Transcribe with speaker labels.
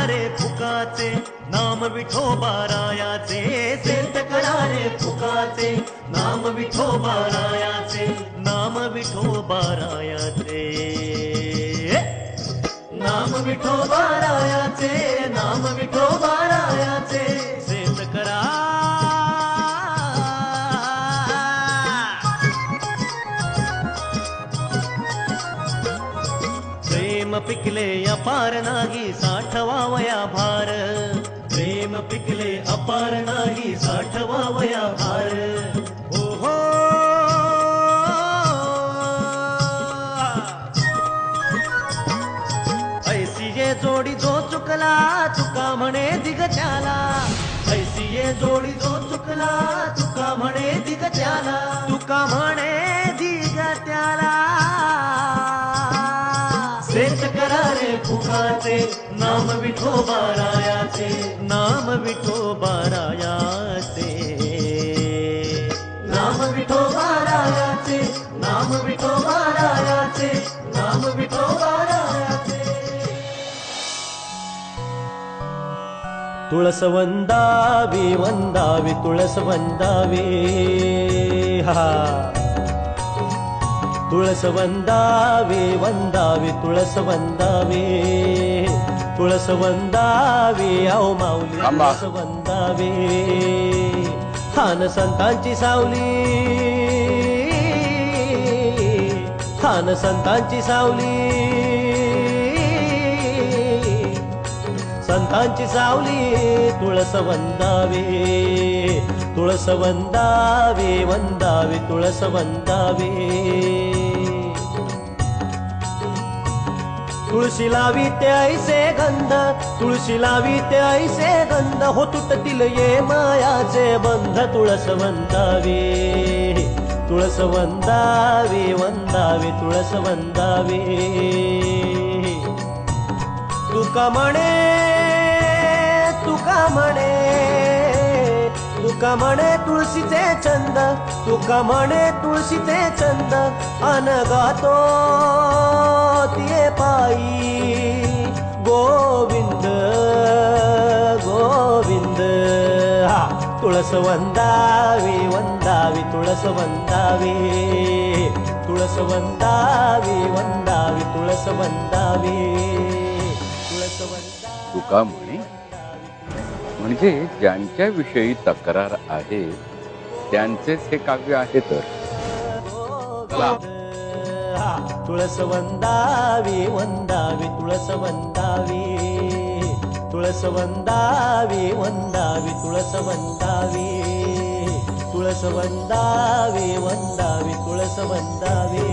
Speaker 1: रे फुकाचे नाम विठोबा रायाचे सेंट करा रे फुकाचे नाम विठोबा रायाचे नाम विठोबा रायाचे नाम विठोबा रायाचे नाम विठोबा रायाचे सेंट करा प्रेम पिकले अपार नाही साठवावया भार प्रेम पिकले अपार नाही साठवावया भार हो हो ऐसी ये जोडी जो चुकला तुका म्हणे दिगत्याला ऐसी ये जोडी जो चुकला तुका म्हणे दिगत्याला तुका म्हणे दिगत्याला सेंट करा रे फुकाचे नाम विठोबा रायाचे नाम विठोबा रायाचे नाम विठोबा रायाचे नाम विठोबा रायाचे नाम विठोबा रायाचे तुळस वंदावी वंदावी तुळस वंदावी हा तुळस वंदावी वंदावी तुळस वंदावी तुळस वंदावी आओ माऊली तुळस वंदावी खान संतांची सावली खान संतांची सावली संतांची सावली तुळस वंदावी तुळस वंदावी वंदावी तुळस वंदावी तुळशी लावी ते ऐसे गंध तुळशी लावी ते ऐसे गंध हो तुटतील ये मायाचे बंध तुळस वंदावी तुळस वंदावी वंदावी तुळस वंदावी तुका म्हणे तुका म्हणे तुका म्हणे तुळशीचे छंद तुका म्हणे तुळशीचे छंद अन गातो तिये पायी गोविंद गोविंद हा तुळस वंदावी वंदावी तुळस वंदावी तुळस वंदावी वंदावी तुळस वंदावी तुळस वंदावी
Speaker 2: तुका म्हणे म्हणजे ज्यांच्या विषयी तक्रार आहे त्यांचेच हे काव्य आहे तर
Speaker 1: तुळस वंदावी वंदावी तुळस वंदावी तुळस वंदावी वंदावी तुळस वंदावी तुळस वंदावी वंदावी तुळस वंदावी